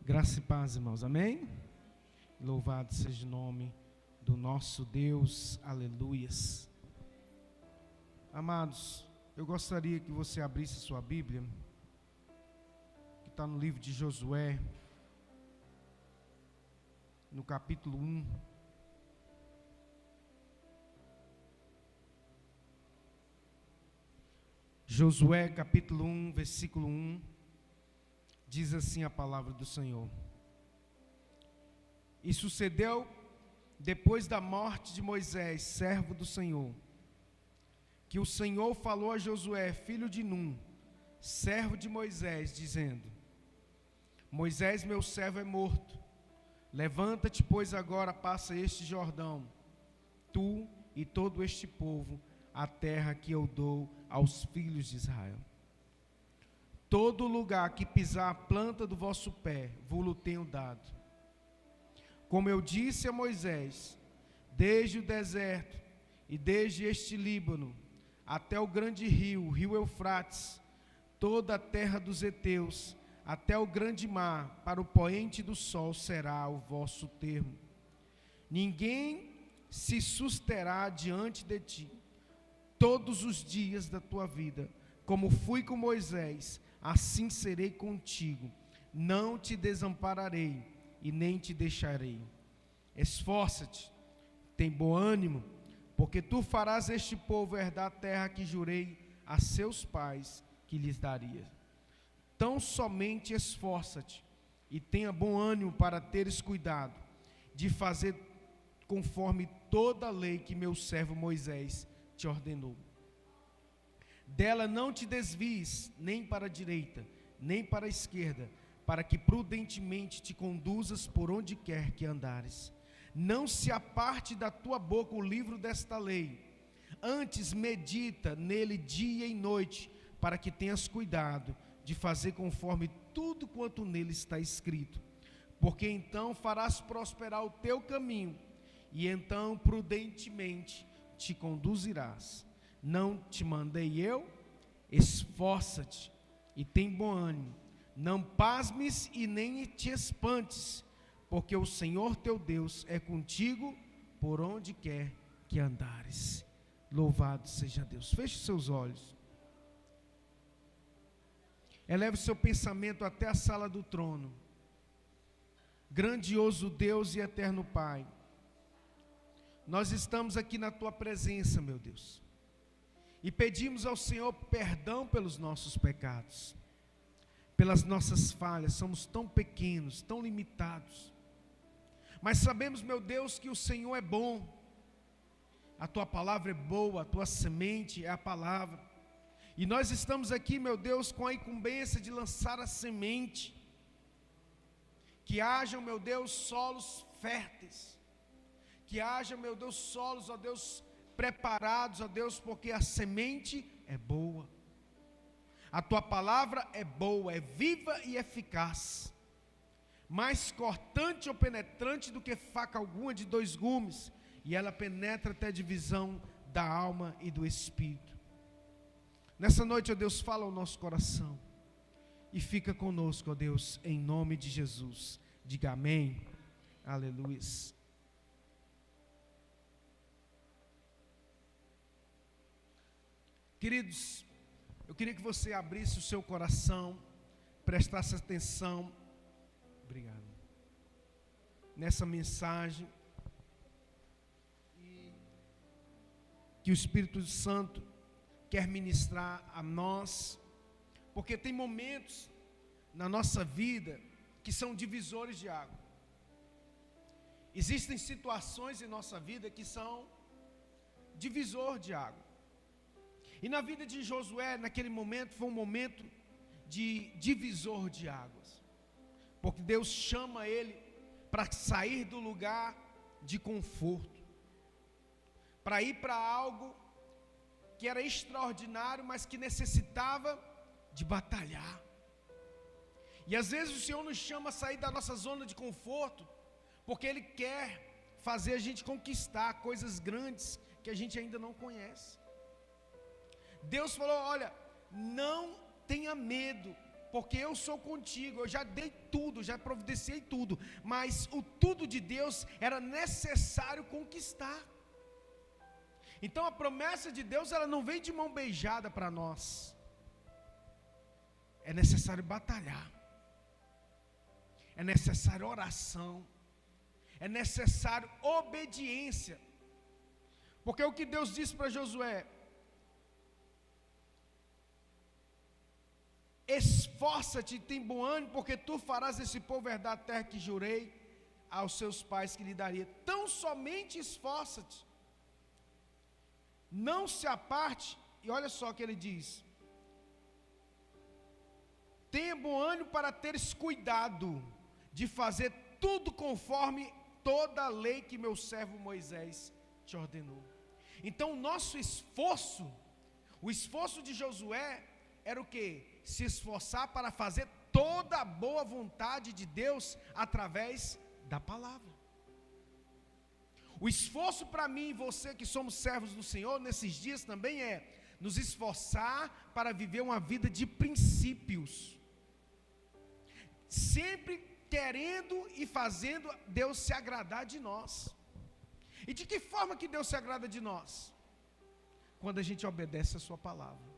Graça e paz, irmãos, amém? Louvado seja o nome do nosso Deus, aleluias. Amados, eu gostaria que você abrisse sua Bíblia, que está no livro de Josué, no capítulo 1. Josué, capítulo 1, versículo 1. Diz assim a palavra do Senhor: E sucedeu, depois da morte de Moisés, servo do Senhor, que o Senhor falou a Josué, filho de Num, servo de Moisés, dizendo: Moisés, meu servo, é morto. Levanta-te, pois agora passa este Jordão, tu e todo este povo, a terra que eu dou aos filhos de Israel. Todo lugar que pisar a planta do vosso pé, vos tenho dado. Como eu disse a Moisés, desde o deserto e desde este Líbano, até o grande rio, o rio Eufrates, toda a terra dos heteus, até o grande mar, para o poente do sol será o vosso termo. Ninguém se susterá diante de ti, todos os dias da tua vida. Como fui com Moisés, assim serei contigo, não te desampararei e nem te deixarei. Esforça-te, tem bom ânimo, porque tu farás este povo herdar a terra que jurei a seus pais que lhes daria. Tão somente esforça-te e tenha bom ânimo para teres cuidado de fazer conforme toda a lei que meu servo Moisés te ordenou. Dela não te desvies, nem para a direita, nem para a esquerda, para que prudentemente te conduzas por onde quer que andares. Não se aparte da tua boca o livro desta lei, antes medita nele dia e noite, para que tenhas cuidado de fazer conforme tudo quanto nele está escrito. Porque então farás prosperar o teu caminho, e então prudentemente te conduzirás. Não te mandei eu? Esforça-te e tem bom ânimo. Não pasmes e nem te espantes, porque o Senhor teu Deus é contigo por onde quer que andares. Louvado seja Deus. Feche seus olhos. Eleve o seu pensamento até a sala do trono. Grandioso Deus e eterno Pai, nós estamos aqui na tua presença, meu Deus, e pedimos ao Senhor perdão pelos nossos pecados, pelas nossas falhas. Somos tão pequenos, tão limitados, mas sabemos, meu Deus, que o Senhor é bom. A tua palavra é boa, a tua semente é a palavra, e nós estamos aqui, meu Deus, com a incumbência de lançar a semente. Que hajam, meu Deus, solos férteis, que haja, meu Deus, solos, ó Deus, preparados, ó Deus, porque a semente é boa, a tua palavra é boa, é viva e eficaz, mais cortante ou penetrante do que faca alguma de 2 gumes, e ela penetra até a divisão da alma e do espírito. Nessa noite, ó Deus, fala ao nosso coração, e fica conosco, ó Deus, em nome de Jesus. Diga amém, aleluia. Queridos, eu queria que você abrisse o seu coração, prestasse atenção, obrigado, nessa mensagem, e que o Espírito Santo quer ministrar a nós, porque tem momentos na nossa vida que são divisores de água. Existem situações em nossa vida que são divisor de água. E na vida de Josué, naquele momento, foi um momento de divisor de águas, porque Deus chama ele para sair do lugar de conforto, para ir para algo que era extraordinário, mas que necessitava de batalhar. E às vezes o Senhor nos chama a sair da nossa zona de conforto, porque Ele quer fazer a gente conquistar coisas grandes que a gente ainda não conhece. Deus falou: olha, não tenha medo porque eu sou contigo, eu já dei tudo, já providenciei tudo, mas o tudo de Deus era necessário conquistar. Então a promessa de Deus, ela não vem de mão beijada para nós, é necessário batalhar, é necessário oração, é necessário obediência, porque o que Deus disse para Josué: esforça-te e tem bom ânimo, porque tu farás esse povo herdar a terra que jurei aos seus pais que lhe daria. Tão somente esforça-te, não se aparte. E olha só o que ele diz: tenha bom ânimo para teres cuidado de fazer tudo conforme toda a lei que meu servo Moisés te ordenou. Então o nosso esforço, o esforço de Josué era o quê? Se esforçar para fazer toda a boa vontade de Deus através da palavra. O esforço para mim e você que somos servos do Senhor nesses dias também é nos esforçar para viver uma vida de princípios, sempre querendo e fazendo Deus se agradar de nós. E de que forma que Deus se agrada de nós? Quando a gente obedece a sua palavra,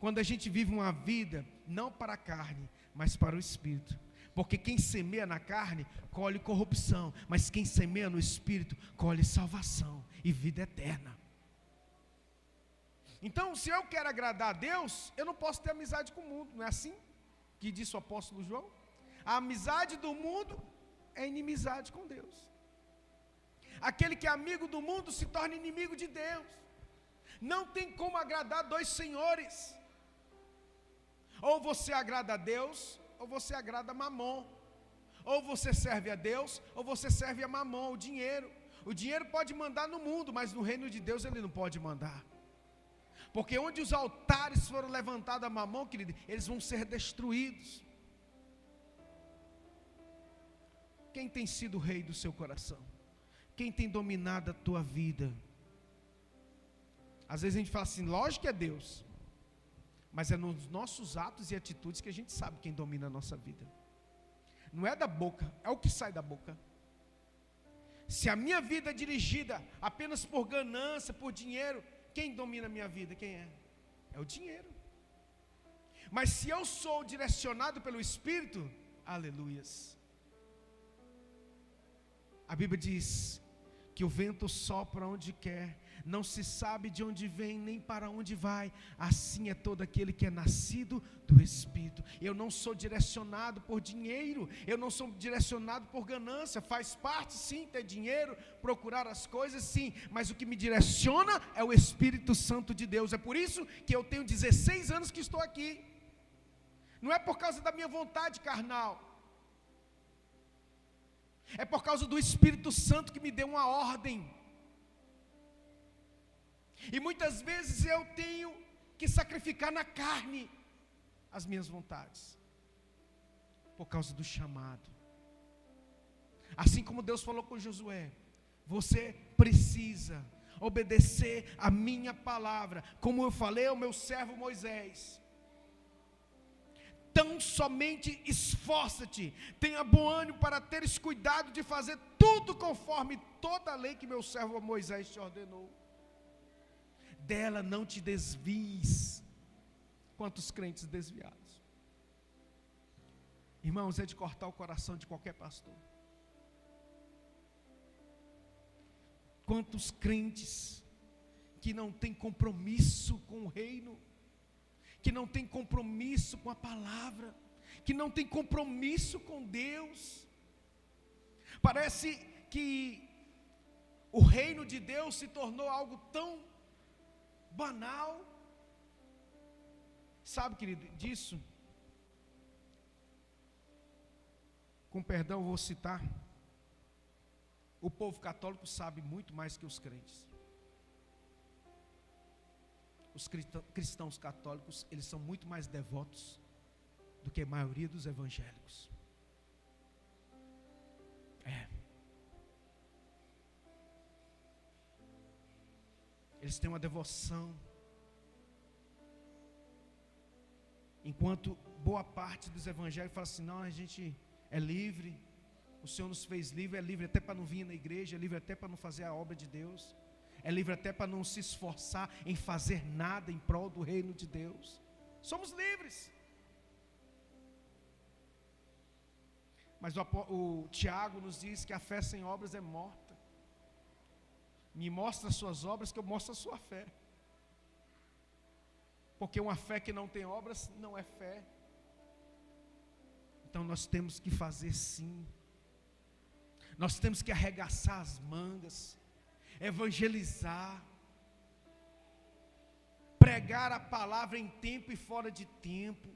quando a gente vive uma vida não para a carne, mas para o Espírito. Porque quem semeia na carne, colhe corrupção, mas quem semeia no Espírito, colhe salvação e vida eterna. Então, se eu quero agradar a Deus, eu não posso ter amizade com o mundo, não é assim que disse o apóstolo João? A amizade do mundo é inimizade com Deus. Aquele que é amigo do mundo se torna inimigo de Deus. Não tem como agradar dois senhores. Ou você agrada a Deus, ou você agrada a Mamon. Ou você serve a Deus, ou você serve a Mamon, o dinheiro. O dinheiro pode mandar no mundo, mas no reino de Deus ele não pode mandar. Porque onde os altares foram levantados a Mamon, querido, eles vão ser destruídos. Quem tem sido o rei do seu coração? Quem tem dominado a tua vida? Às vezes a gente fala assim, lógico que é Deus, mas é nos nossos atos e atitudes que a gente sabe quem domina a nossa vida. Não é da boca, é o que sai da boca. Se a minha vida é dirigida apenas por ganância, por dinheiro, quem domina a minha vida? Quem é? É o dinheiro. Mas se eu sou direcionado pelo Espírito, aleluias. A Bíblia diz que o vento sopra onde quer, não se sabe de onde vem nem para onde vai. Assim é todo aquele que é nascido do Espírito. Eu não sou direcionado por dinheiro, eu não sou direcionado por ganância. Faz parte sim ter dinheiro, procurar as coisas sim, mas o que me direciona é o Espírito Santo de Deus. É por isso que eu tenho 16 anos que estou aqui. Não é por causa da minha vontade carnal, é por causa do Espírito Santo que me deu uma ordem. E muitas vezes eu tenho que sacrificar na carne as minhas vontades, por causa do chamado. Assim como Deus falou com Josué, você precisa obedecer a minha palavra, como eu falei ao meu servo Moisés. Tão somente esforça-te, tenha bom ânimo para teres cuidado de fazer tudo conforme toda a lei que meu servo Moisés te ordenou. Dela não te desvies. Quantos crentes desviados? Irmãos, é de cortar o coração de qualquer pastor. Quantos crentes que não têm compromisso com o reino, que não tem compromisso com a palavra, que não tem compromisso com Deus. Parece que o reino de Deus se tornou algo tão banal. Sabe, querido, disso, com perdão eu vou citar, o povo católico sabe muito mais que os crentes. Os cristãos católicos, eles são muito mais devotos do que a maioria dos evangélicos. Eles têm uma devoção. Enquanto boa parte dos evangélicos fala assim: não, a gente é livre, o Senhor nos fez livre, é livre até para não vir na igreja, é livre até para não fazer a obra de Deus, é livre até para não se esforçar em fazer nada em prol do reino de Deus. Somos livres. Mas o Tiago nos diz que a fé sem obras é morta. Me mostra as suas obras que eu mostro a sua fé. Porque uma fé que não tem obras não é fé. Então nós temos que fazer sim. Nós temos que arregaçar as mangas, evangelizar, pregar a palavra em tempo e fora de tempo,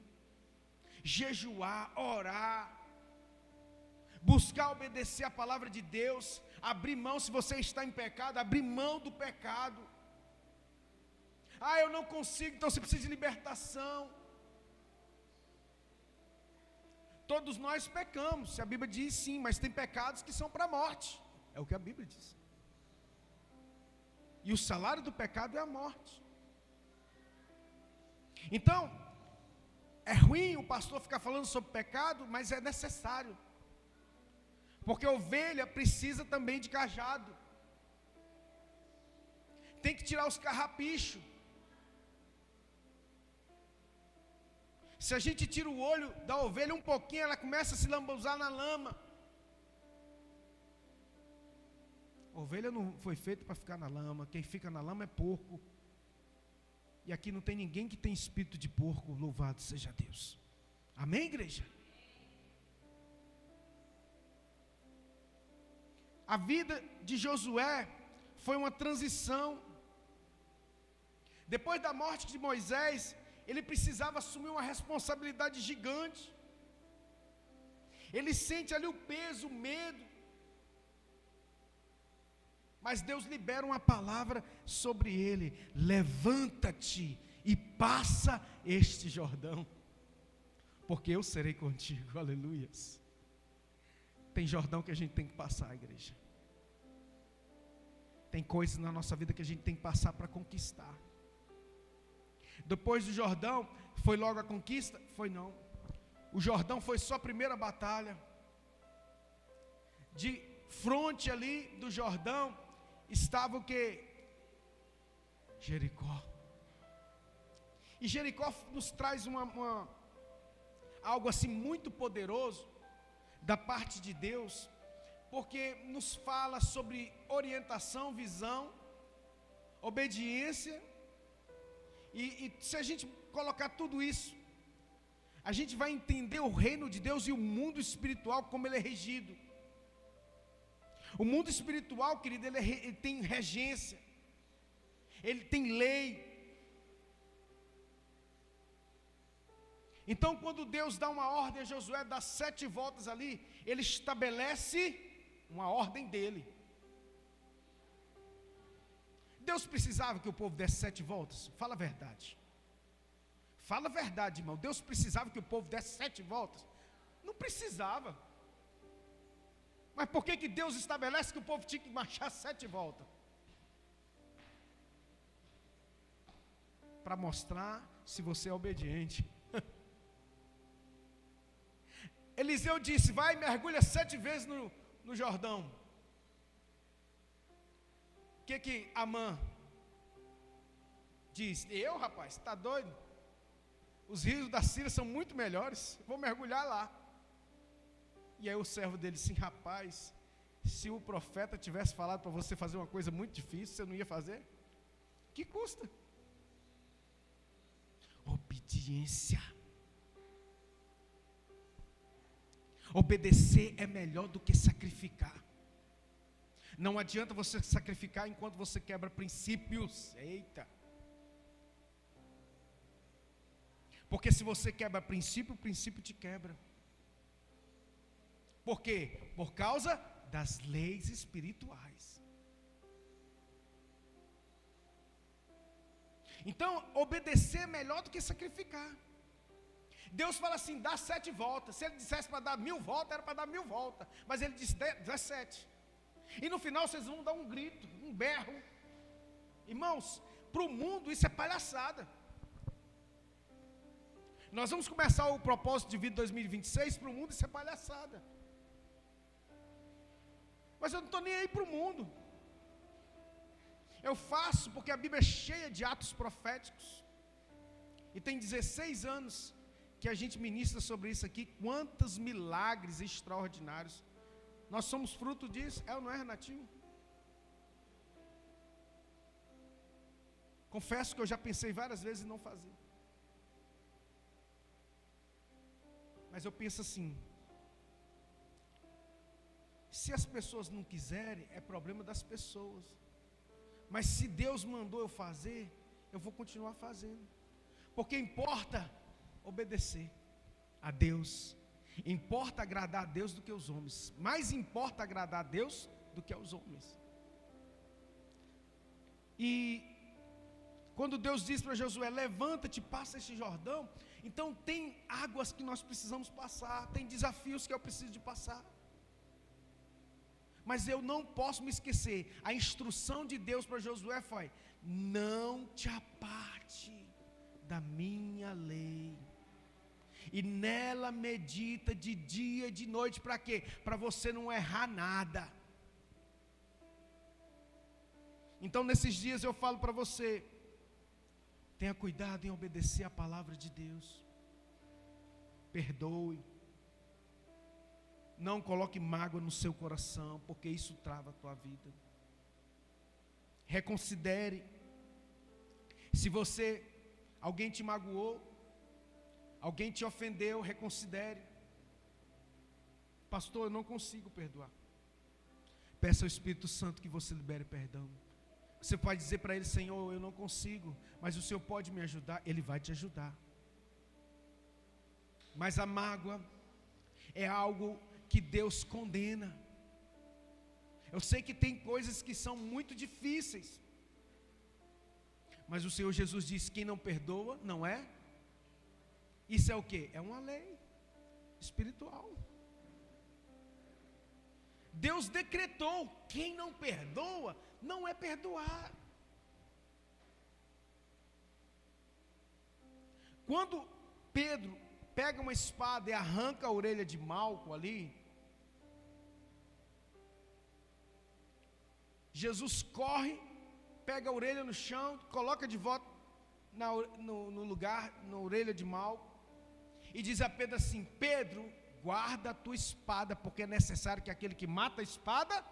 jejuar, orar, buscar obedecer a palavra de Deus, abrir mão se você está em pecado, abrir mão do pecado. Eu não consigo, então você precisa de libertação. Todos nós pecamos, a Bíblia diz sim, mas tem pecados que são para a morte, é o que a Bíblia diz. E o salário do pecado é a morte. Então, é ruim o pastor ficar falando sobre pecado, mas é necessário. Porque a ovelha precisa também de cajado. Tem que tirar os carrapichos. Se a gente tira o olho da ovelha um pouquinho, ela começa a se lambuzar na lama. A ovelha não foi feita para ficar na lama. Quem fica na lama é porco. E aqui não tem ninguém que tem espírito de porco. Louvado seja Deus. Amém, igreja? A vida de Josué foi uma transição. Depois da morte de Moisés, ele precisava assumir uma responsabilidade gigante. Ele sente ali o peso, o medo. Mas Deus libera uma palavra sobre ele: levanta-te e passa este Jordão, porque eu serei contigo. Aleluias. Tem Jordão que a gente tem que passar, igreja. Tem coisas na nossa vida que a gente tem que passar para conquistar. Depois do Jordão, foi logo a conquista? Foi não. O Jordão foi só a primeira batalha. De fronte ali do Jordão, estava o que? Jericó. E Jericó nos traz algo assim muito poderoso da parte de Deus, porque nos fala sobre orientação, visão, obediência. E se a gente colocar tudo isso, a gente vai entender o reino de Deus e o mundo espiritual, como ele é regido. O mundo espiritual, querido, ele tem regência, ele tem lei. Então, quando Deus dá uma ordem a Josué, dá 7 voltas ali, ele estabelece uma ordem dele. Deus precisava que o povo desse 7 voltas? Fala a verdade. Fala a verdade, irmão. Deus precisava que o povo desse 7 voltas? Não precisava. Mas por que Deus estabelece que o povo tinha que marchar 7 voltas? Para mostrar se você é obediente. Eliseu disse: vai e mergulha 7 vezes no Jordão. O que Amã diz? Eu, rapaz, está doido? Os rios da Síria são muito melhores, vou mergulhar lá. E aí o servo dele disse: rapaz, se o profeta tivesse falado para você fazer uma coisa muito difícil, você não ia fazer? Que custa? Obediência. Obedecer é melhor do que sacrificar. Não adianta você sacrificar enquanto você quebra princípios. Eita. Porque se você quebra princípio, o princípio te quebra. Por quê? Por causa das leis espirituais. Então, obedecer é melhor do que sacrificar. Deus fala assim: dá 7 voltas. Se ele dissesse para dar 1000 voltas, era para dar 1000 voltas. Mas ele disse 17. E no final vocês vão dar um grito, um berro. Irmãos, para o mundo isso é palhaçada. Nós vamos começar o propósito de vida 2026 para o mundo, isso é palhaçada. Mas eu não estou nem aí para o mundo. Eu faço porque a Bíblia é cheia de atos proféticos. E tem 16 anos que a gente ministra sobre isso aqui. Quantos milagres extraordinários. Nós somos fruto disso, é ou não é, Renatinho? Confesso que eu já pensei várias vezes em não fazer. Mas eu penso assim, se as pessoas não quiserem, é problema das pessoas. Mas se Deus mandou eu fazer, eu vou continuar fazendo. Porque importa obedecer a Deus. Importa agradar a Deus do que os homens. Mais importa agradar a Deus do que aos homens. E quando Deus diz para Josué, levanta-te, passa este Jordão, então tem águas que nós precisamos passar, tem desafios que eu preciso de passar. Mas eu não posso me esquecer, a instrução de Deus para Josué foi, não te aparte da minha lei, e nela medita de dia e de noite, para quê? Para você não errar nada. Então nesses dias eu falo para você, tenha cuidado em obedecer a palavra de Deus, perdoe, não coloque mágoa no seu coração, porque isso trava a tua vida. Reconsidere, se alguém te magoou, alguém te ofendeu, reconsidere. Pastor, eu não consigo perdoar. Peça ao Espírito Santo que você libere perdão. Você pode dizer para ele, Senhor, eu não consigo, mas o Senhor pode me ajudar, Ele vai te ajudar. Mas a mágoa é algo que Deus condena. Eu sei que tem coisas que são muito difíceis, mas o Senhor Jesus disse, quem não perdoa, não é? Isso é o quê? É uma lei espiritual. Deus decretou, quem não perdoa, não é perdoar. Quando Pedro pega uma espada e arranca a orelha de Malco ali, Jesus corre, pega a orelha no chão, coloca de volta no lugar, na orelha de Malco, e diz a Pedro assim, Pedro, guarda a tua espada, porque é necessário que aquele que mata a espada,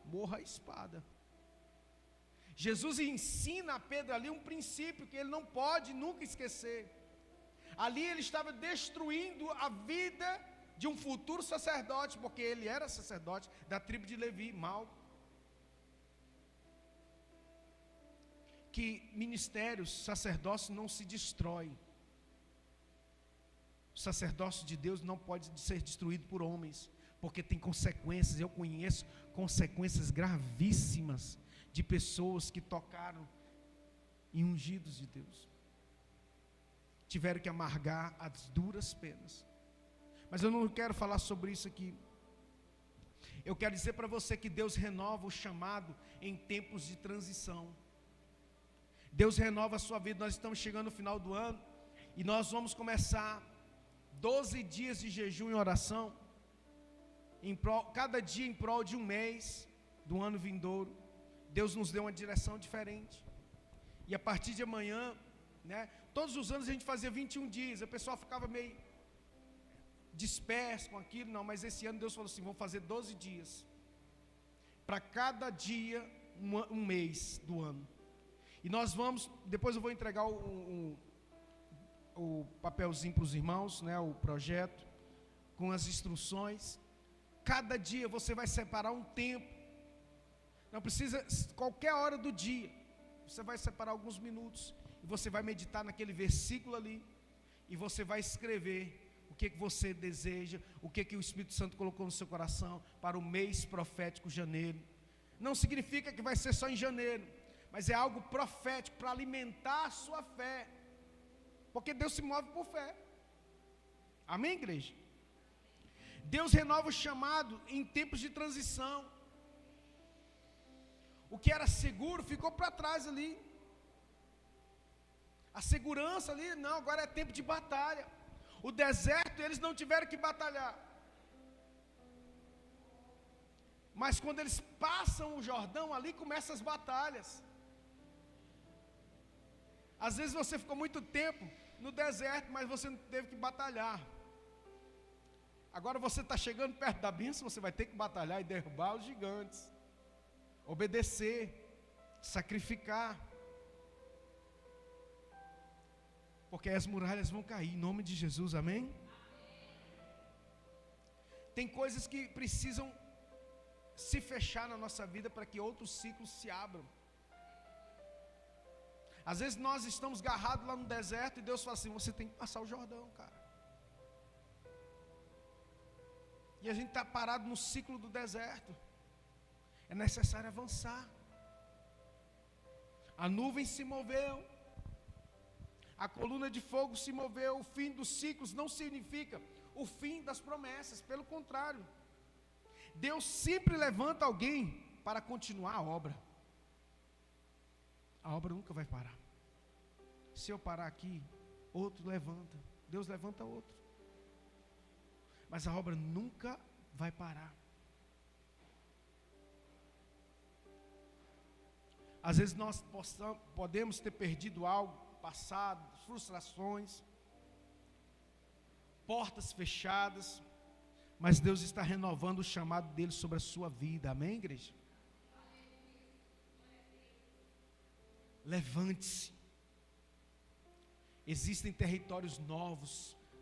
morra a espada. Jesus ensina a Pedro ali um princípio que ele não pode nunca esquecer. Ali ele estava destruindo a vida de um futuro sacerdote, porque ele era sacerdote da tribo de Levi, Malco. Que ministérios, sacerdócio não se destrói. O sacerdócio de Deus não pode ser destruído por homens, porque tem consequências. Eu conheço consequências gravíssimas de pessoas que tocaram em ungidos de Deus, tiveram que amargar as duras penas. Mas eu não quero falar sobre isso aqui. Eu quero dizer para você que Deus renova o chamado em tempos de transição. Deus renova a sua vida. Nós estamos chegando no final do ano e nós vamos começar 12 dias de jejum e oração, cada dia em prol de um mês do ano vindouro. Deus nos deu uma direção diferente. E a partir de amanhã, todos os anos a gente fazia 21 dias, o pessoal ficava meio disperso com aquilo, não, mas esse ano Deus falou assim, vamos fazer 12 dias, para cada dia um mês do ano. E nós vamos, depois eu vou entregar o papelzinho para os irmãos, o projeto, com as instruções. Cada dia você vai separar um tempo, não precisa, qualquer hora do dia, você vai separar alguns minutos, e você vai meditar naquele versículo ali, e você vai escrever o que você deseja, o que o Espírito Santo colocou no seu coração, para o mês profético janeiro. Não significa que vai ser só em janeiro, mas é algo profético, para alimentar a sua fé, porque Deus se move por fé. Amém, igreja? Deus renova o chamado em tempos de transição. O que era seguro ficou para trás ali. A segurança ali, não, agora é tempo de batalha. O deserto, eles não tiveram que batalhar. Mas quando eles passam o Jordão, ali começam as batalhas. Às vezes você ficou muito tempo no deserto, mas você não teve que batalhar. Agora você está chegando perto da bênção, você vai ter que batalhar e derrubar os gigantes. Obedecer, sacrificar. Porque as muralhas vão cair, em nome de Jesus, amém? Tem coisas que precisam se fechar na nossa vida para que outros ciclos se abram. Às vezes nós estamos agarrados lá no deserto e Deus fala assim: você tem que passar o Jordão, cara. E a gente está parado no ciclo do deserto. É necessário avançar. A nuvem se moveu, a coluna de fogo se moveu. O fim dos ciclos não significa o fim das promessas, pelo contrário. Deus sempre levanta alguém para continuar a obra. A obra nunca vai parar. Se eu parar aqui, outro levanta. Deus levanta outro. Mas a obra nunca vai parar. Às vezes nós podemos ter perdido algo, passado, frustrações, portas fechadas, mas Deus está renovando o chamado dele sobre a sua vida, amém, igreja? Levante-se. Existem territórios novos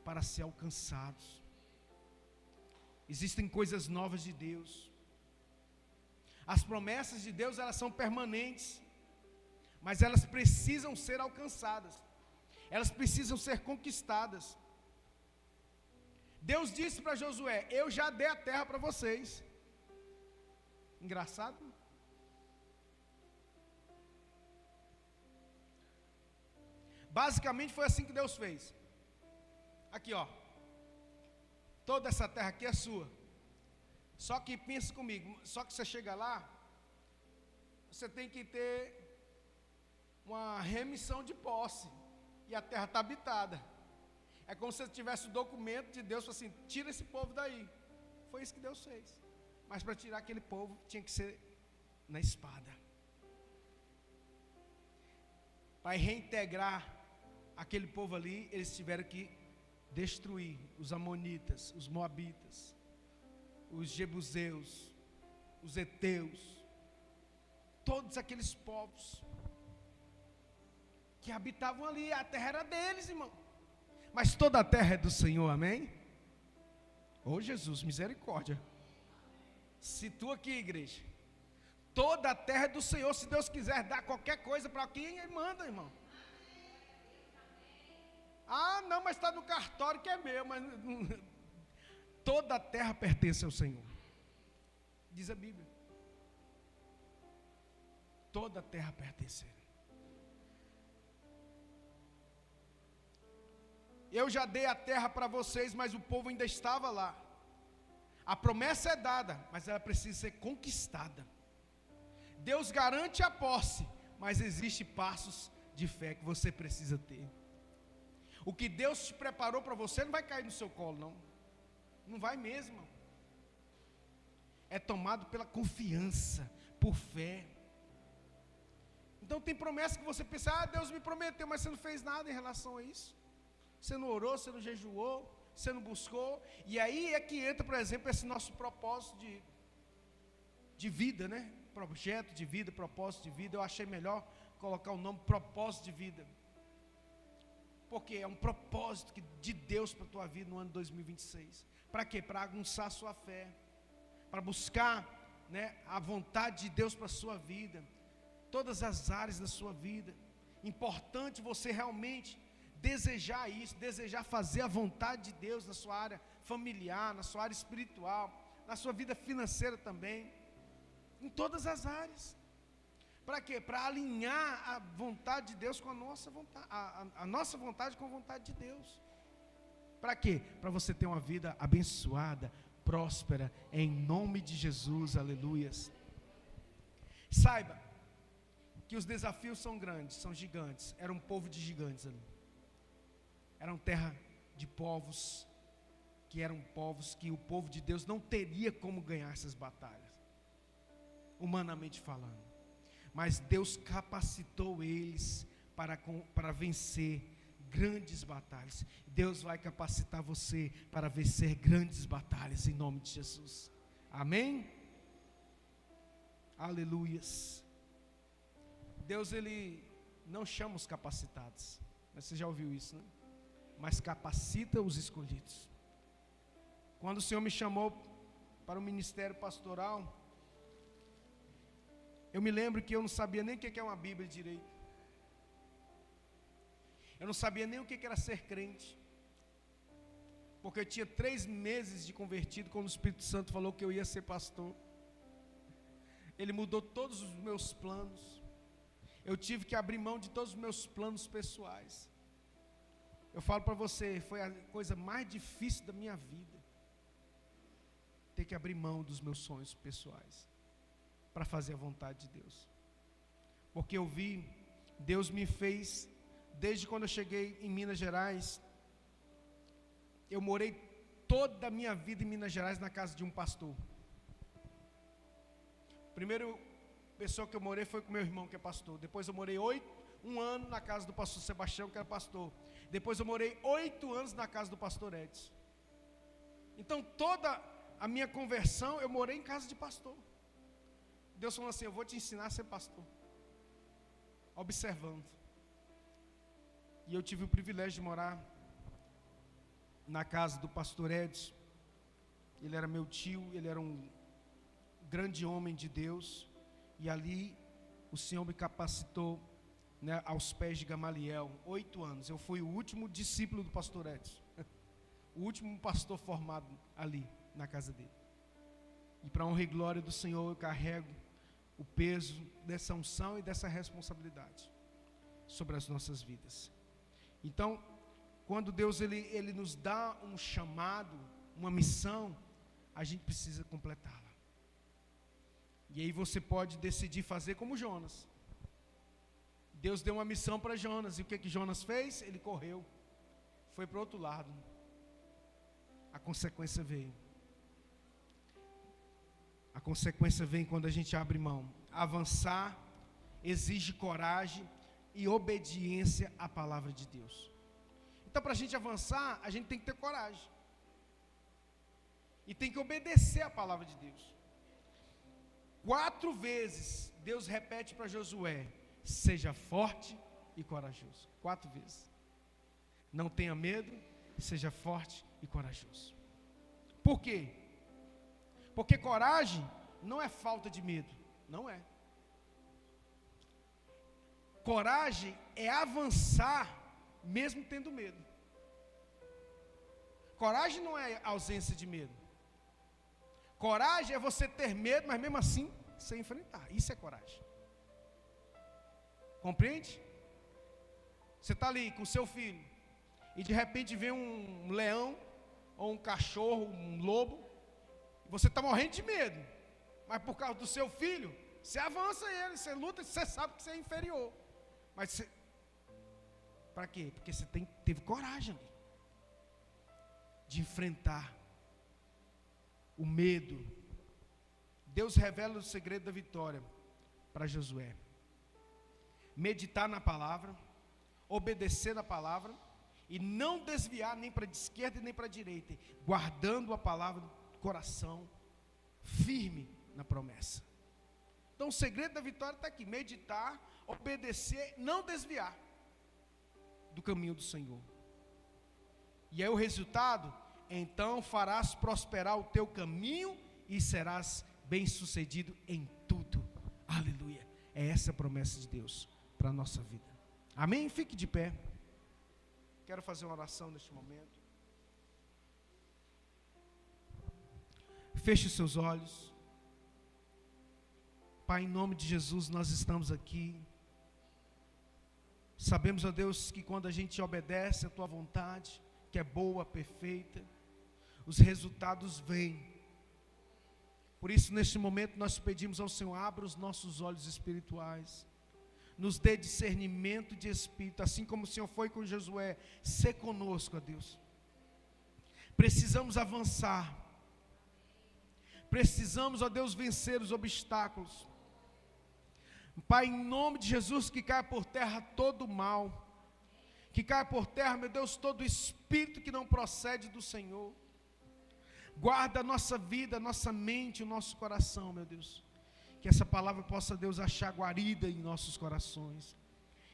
para ser alcançados. Existem coisas novas de Deus. As promessas de Deus, elas são permanentes, mas elas precisam ser alcançadas. Elas precisam ser conquistadas. Deus disse para Josué: eu já dei a terra para vocês. Engraçado? Basicamente foi assim que Deus fez. Aqui, ó. Toda essa terra aqui é sua. Só que pensa comigo, só que você chega lá, você tem que ter uma remissão de posse. E a terra está habitada. É como se você tivesse o documento de Deus, assim: tira esse povo daí. Foi isso que Deus fez. Mas para tirar aquele povo, tinha que ser na espada. Para reintegrar aquele povo ali, eles tiveram que destruir os amonitas, os moabitas, os jebuseus, os heteus, todos aqueles povos que habitavam ali. A terra era deles, irmão. Mas toda a terra é do Senhor, amém? Ô Jesus, misericórdia. Se tu aqui, igreja, toda a terra é do Senhor. Se Deus quiser dar qualquer coisa para quem, Ele manda, irmão. Ah, não, mas está no cartório que é meu. Mas toda a terra pertence ao Senhor. Diz a Bíblia. Toda a terra pertence. Eu já dei a terra para vocês, mas o povo ainda estava lá. A promessa é dada, mas ela precisa ser conquistada. Deus garante a posse, mas existem passos de fé que você precisa ter. O que Deus te preparou para você não vai cair no seu colo, não. Não vai mesmo. É tomado pela confiança, por fé. Então tem promessa que você pensa: ah, Deus me prometeu, mas você não fez nada em relação a isso. Você não orou, você não jejuou, você não buscou. E aí é que entra, por exemplo, esse nosso propósito de vida, né? Projeto de vida, propósito de vida. Eu achei melhor colocar o nome propósito de vida. Porque é um propósito de Deus para a tua vida no ano 2026. Para quê? Para aguçar a sua fé. Para buscar, né, a vontade de Deus para a sua vida. Todas as áreas da sua vida. Importante você realmente desejar isso, desejar fazer a vontade de Deus na sua área familiar, na sua área espiritual, na sua vida financeira também, em todas as áreas. Para quê? Para alinhar a vontade de Deus com a nossa vontade, a nossa vontade com a vontade de Deus. Para quê? Para você ter uma vida abençoada, próspera, em nome de Jesus, aleluias. Saiba que os desafios são grandes, são gigantes. Era um povo de gigantes ali. Eram terra de povos que eram povos que o povo de Deus não teria como ganhar essas batalhas, humanamente falando. Mas Deus capacitou eles para vencer grandes batalhas. Deus vai capacitar você para vencer grandes batalhas em nome de Jesus. Amém? Aleluias. Deus, Ele não chama os capacitados, mas você já ouviu isso, né? Mas capacita os escolhidos. Quando o Senhor me chamou para o ministério pastoral, eu me lembro que eu não sabia nem o que é uma Bíblia direito. Eu não sabia nem o que era ser crente. Porque eu tinha 3 meses de convertido quando o Espírito Santo falou que eu ia ser pastor. Ele mudou todos os meus planos. Eu tive que abrir mão de todos os meus planos pessoais. Eu falo para você, foi a coisa mais difícil da minha vida. Ter que abrir mão dos meus sonhos pessoais para fazer a vontade de Deus. Porque eu vi, Deus me fez, desde quando eu cheguei em Minas Gerais, eu morei toda a minha vida em Minas Gerais na casa de um pastor. Primeiro pessoa que eu morei foi com meu irmão, que é pastor. Depois eu morei 1 ano na casa do pastor Sebastião, que era pastor. Depois eu morei 8 anos na casa do pastor Edson. Então toda a minha conversão eu morei em casa de pastor. Deus falou assim: eu vou te ensinar a ser pastor. Observando. E eu tive o privilégio de morar na casa do pastor Edson. Ele era meu tio, ele era um grande homem de Deus. E ali o Senhor me capacitou, né, aos pés de Gamaliel. 8 anos, eu fui o último discípulo do pastor Edson. O último pastor formado ali na casa dele. E para a honra e glória do Senhor, eu carrego o peso dessa unção e dessa responsabilidade sobre as nossas vidas. Então, quando Deus ele nos dá um chamado, uma missão, a gente precisa completá-la. E aí você pode decidir fazer como Jonas. Deus deu uma missão para Jonas, e o que Jonas fez? Ele correu, foi para o outro lado. A consequência veio. A consequência vem quando a gente abre mão. Avançar exige coragem e obediência à palavra de Deus. Então, para a gente avançar, a gente tem que ter coragem. E tem que obedecer à palavra de Deus. 4 vezes, Deus repete para Josué: seja forte e corajoso. 4 vezes. Não tenha medo, seja forte e corajoso. Por quê? Porque coragem não é falta de medo. Não é. Coragem é avançar mesmo tendo medo. Coragem não é ausência de medo. Coragem é você ter medo, mas mesmo assim você enfrentar. Isso é coragem. Compreende? Você está ali com o seu filho e de repente vem um leão ou um cachorro, um lobo, e você está morrendo de medo, mas por causa do seu filho, você avança ele, você luta, você sabe que você é inferior. Mas você, para quê? Porque você teve coragem ali de enfrentar o medo. Deus revela o segredo da vitória para Josué: meditar na palavra, obedecer na palavra e não desviar nem para a esquerda nem para a direita, guardando a palavra do coração, firme na promessa. Então o segredo da vitória está aqui: meditar, obedecer, não desviar do caminho do Senhor. E aí o resultado: então farás prosperar o teu caminho e serás bem-sucedido em tudo. Aleluia. É essa a promessa de Deus para a nossa vida. Amém? Fique de pé. Quero fazer uma oração neste momento. Feche os seus olhos. Pai, em nome de Jesus, nós estamos aqui. Sabemos, ó Deus, que quando a gente obedece a Tua vontade, que é boa, perfeita, os resultados vêm. Por isso, neste momento, nós pedimos ao Senhor: abra os nossos olhos espirituais, nos dê discernimento de espírito, assim como o Senhor foi com Josué. Sê conosco, ó Deus. Precisamos avançar. Precisamos, ó Deus, vencer os obstáculos. Pai, em nome de Jesus, que caia por terra todo o mal. Que caia por terra, meu Deus, todo espírito que não procede do Senhor. Guarda a nossa vida, a nossa mente, o nosso coração, meu Deus. Que essa palavra possa, Deus, achar guarida em nossos corações.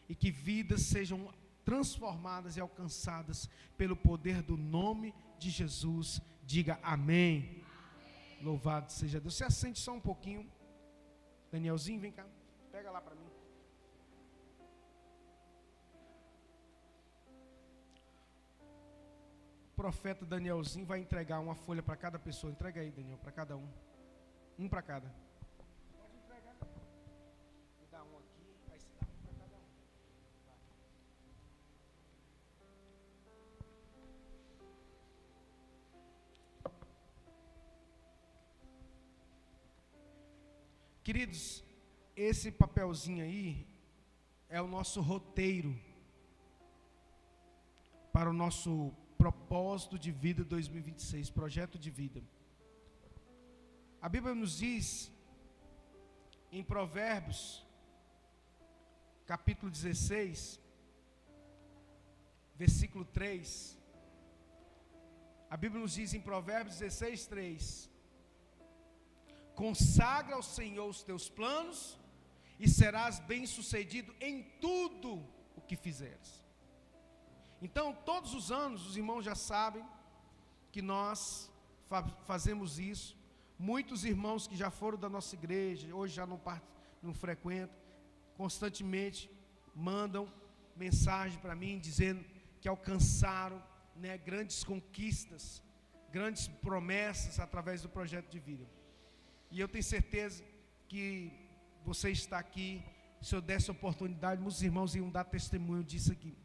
E que vidas sejam transformadas e alcançadas pelo poder do nome de Jesus. Diga amém. Louvado seja Deus. Você assente só um pouquinho. Danielzinho, vem cá. Pega lá para mim. O profeta Danielzinho vai entregar uma folha para cada pessoa. Entrega aí, Daniel, para cada um. Um para cada. Pode entregar. Me dá um aqui, aí você dá um para cada um. Vai. Queridos, esse papelzinho aí é o nosso roteiro para o nosso propósito de vida 2026, projeto de vida. A Bíblia nos diz em Provérbios, capítulo 16, versículo 3. A Bíblia nos diz em Provérbios 16, 3: consagra ao Senhor os teus planos e serás bem-sucedido em tudo o que fizeres. Então, todos os anos, os irmãos já sabem que nós fazemos isso. Muitos irmãos que já foram da nossa igreja, hoje já não frequentam, constantemente mandam mensagem para mim, dizendo que alcançaram, né, grandes conquistas, grandes promessas através do projeto de vida. E eu tenho certeza que você está aqui, se eu desse oportunidade, muitos irmãos iam dar testemunho disso aqui.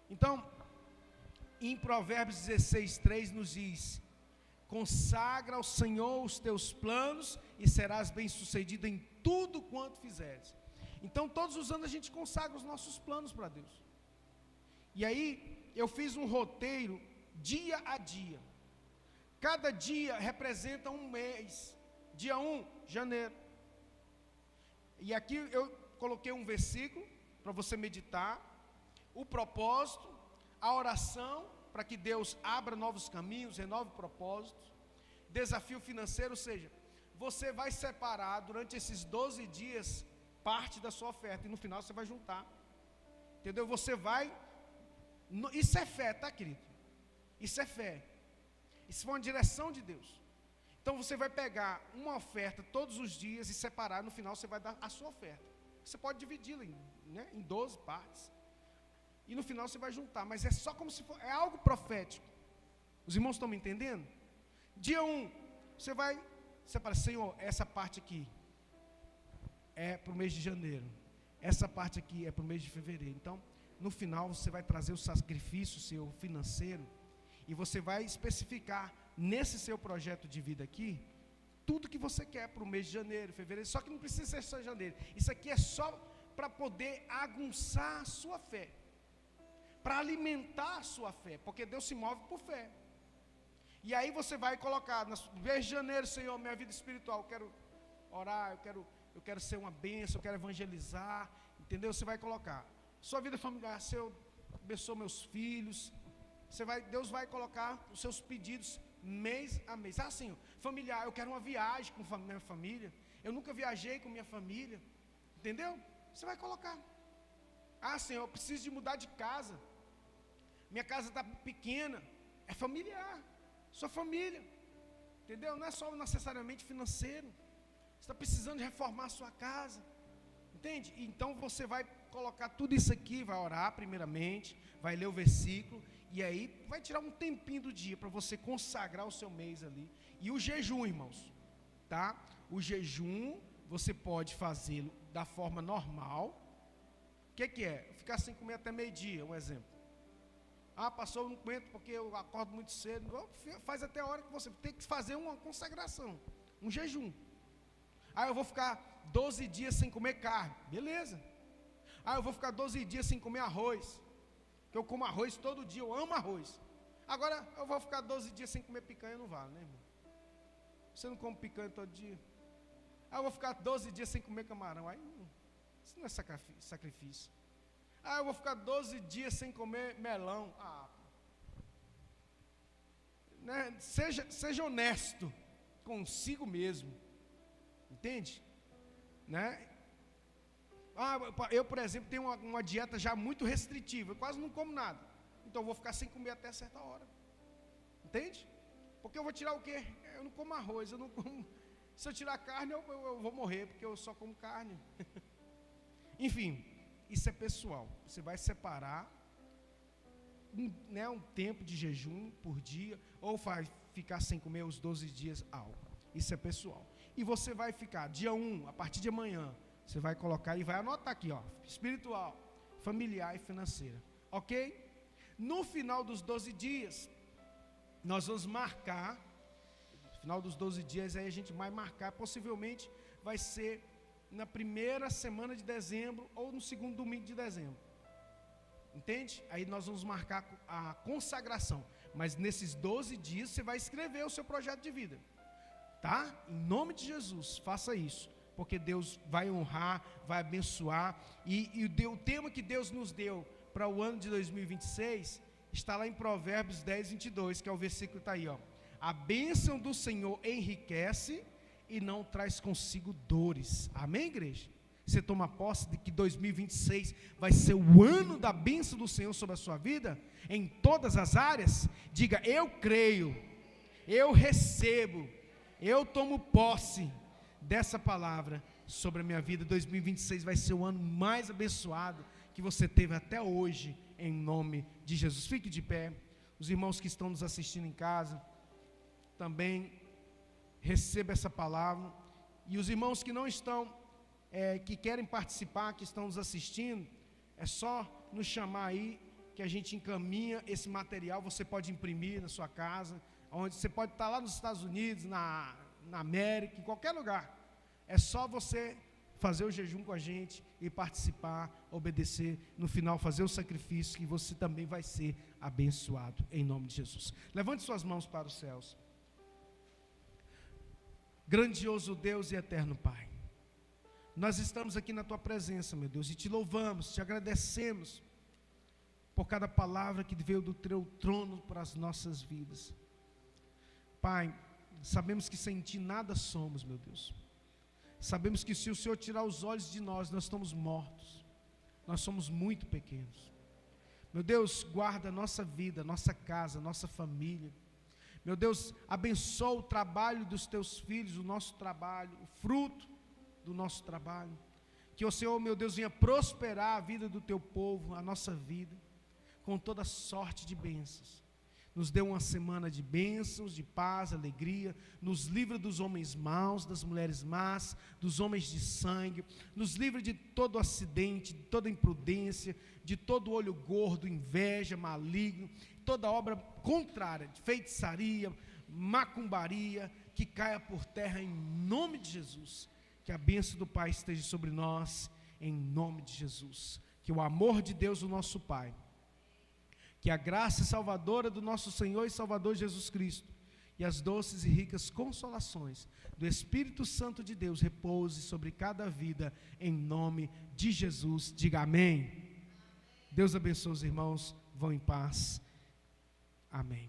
Então, em Provérbios 16, 3 nos diz: consagra ao Senhor os teus planos e serás bem-sucedido em tudo quanto fizeres. Então, todos os anos a gente consagra os nossos planos para Deus. E aí, eu fiz um roteiro dia a dia. Cada dia representa um mês. Dia 1, janeiro. E aqui eu coloquei um versículo para você meditar. O propósito, a oração, para que Deus abra novos caminhos, renove propósitos. Desafio financeiro, ou seja, você vai separar durante esses 12 dias parte da sua oferta. E no final você vai juntar. Entendeu? Você vai... Isso é fé, tá, querido? Isso é fé. Isso é uma direção de Deus. Então você vai pegar uma oferta todos os dias e separar, no final você vai dar a sua oferta. Você pode dividi-la em 12 partes. E no final você vai juntar, mas é só como se for, é algo profético. Os irmãos estão me entendendo? Dia 1, você vai separar: Senhor, essa parte aqui é para o mês de janeiro, essa parte aqui é para o mês de fevereiro. Então, no final você vai trazer o sacrifício seu financeiro e você vai especificar nesse seu projeto de vida aqui tudo que você quer para o mês de janeiro, fevereiro. Só que não precisa ser só janeiro. Isso aqui é só para poder aguçar a sua fé, para alimentar a sua fé, porque Deus se move por fé. E aí você vai colocar, no mês de janeiro: Senhor, minha vida espiritual, eu quero orar, eu quero ser uma bênção, eu quero evangelizar, entendeu? Você vai colocar sua vida familiar: Senhor, abençoa meus filhos. Deus vai colocar os seus pedidos mês a mês. Senhor, familiar, eu quero uma viagem com minha família, eu nunca viajei com minha família, entendeu? Você vai colocar. Senhor, eu preciso de mudar de casa, minha casa está pequena. É familiar, sua família, entendeu? Não é só necessariamente financeiro. Você está precisando de reformar a sua casa, entende? Então você vai colocar tudo isso aqui, vai orar primeiramente, vai ler o versículo, e aí vai tirar um tempinho do dia para você consagrar o seu mês ali. E o jejum, irmãos, tá? O jejum você pode fazê-lo da forma normal. O que é? Ficar sem comer até meio-dia, um exemplo. Pastor, eu não aguento porque eu acordo muito cedo. Faz até a hora que você tem que fazer uma consagração, um jejum. Eu vou ficar 12 dias sem comer carne. Beleza. Eu vou ficar 12 dias sem comer arroz, que eu como arroz todo dia, eu amo arroz. Agora, eu vou ficar 12 dias sem comer picanha, não vale, né, irmão? Você não come picanha todo dia. Eu vou ficar 12 dias sem comer camarão. Aí, isso não é sacrifício. Eu vou ficar 12 dias sem comer melão. Né? Seja honesto consigo mesmo. Entende? Né? Eu, por exemplo, tenho uma dieta já muito restritiva. Eu quase não como nada. Então eu vou ficar sem comer até certa hora. Entende? Porque eu vou tirar o quê? Eu não como arroz, eu não como. Se eu tirar carne, eu vou morrer, porque eu só como carne. Enfim, isso é pessoal. Você vai separar um tempo de jejum por dia, ou vai ficar sem comer os 12 dias algo. Isso é pessoal. E você vai ficar, dia 1, a partir de amanhã, você vai colocar e vai anotar aqui, ó, espiritual, familiar e financeira. Ok? No final dos 12 dias, nós vamos marcar, no final dos 12 dias, aí a gente vai marcar, possivelmente vai ser na primeira semana de dezembro ou no segundo domingo de dezembro. Entende? Aí nós vamos marcar a consagração. Mas nesses 12 dias você vai escrever o seu projeto de vida. Tá? Em nome de Jesus, faça isso. Porque Deus vai honrar, vai abençoar. E o tema que Deus nos deu para o ano de 2026 está lá em Provérbios 10, 22, que é o versículo que está aí, ó. A bênção do Senhor enriquece e não traz consigo dores. Amém, igreja? Você toma posse de que 2026 vai ser o ano da bênção do Senhor sobre a sua vida, em todas as áreas? Diga, eu creio, eu recebo, eu tomo posse dessa palavra sobre a minha vida. 2026 vai ser o ano mais abençoado que você teve até hoje, em nome de Jesus. Fique de pé. Os irmãos que estão nos assistindo em casa, também receba essa palavra. E os irmãos que não estão, que querem participar, que estão nos assistindo, é só nos chamar aí, que a gente encaminha esse material. Você pode imprimir na sua casa, onde você pode estar lá nos Estados Unidos, na América, em qualquer lugar. É só você fazer o jejum com a gente e participar, obedecer, no final fazer o sacrifício, que você também vai ser abençoado, em nome de Jesus. Levante suas mãos para os céus. Grandioso Deus e eterno Pai, nós estamos aqui na Tua presença, meu Deus, e Te louvamos, Te agradecemos por cada palavra que veio do Teu trono para as nossas vidas. Pai, sabemos que sem Ti nada somos, meu Deus. Sabemos que se o Senhor tirar os olhos de nós estamos mortos. Nós somos muito pequenos. Meu Deus, guarda a nossa vida, nossa casa, nossa família. Meu Deus, abençoa o trabalho dos Teus filhos, o nosso trabalho, o fruto do nosso trabalho. Que o Senhor, meu Deus, venha prosperar a vida do Teu povo, a nossa vida, com toda sorte de bênçãos. Nos dê uma semana de bênçãos, de paz, alegria. Nos livra dos homens maus, das mulheres más, dos homens de sangue. Nos livra de todo acidente, de toda imprudência, de todo olho gordo, inveja, maligno, toda obra contrária, de feitiçaria, macumbaria, que caia por terra em nome de Jesus. Que a bênção do Pai esteja sobre nós, em nome de Jesus. Que o amor de Deus, o nosso Pai, que a graça salvadora do nosso Senhor e Salvador Jesus Cristo e as doces e ricas consolações do Espírito Santo de Deus repouse sobre cada vida, em nome de Jesus. Diga amém. Deus abençoe os irmãos, vão em paz. Amém.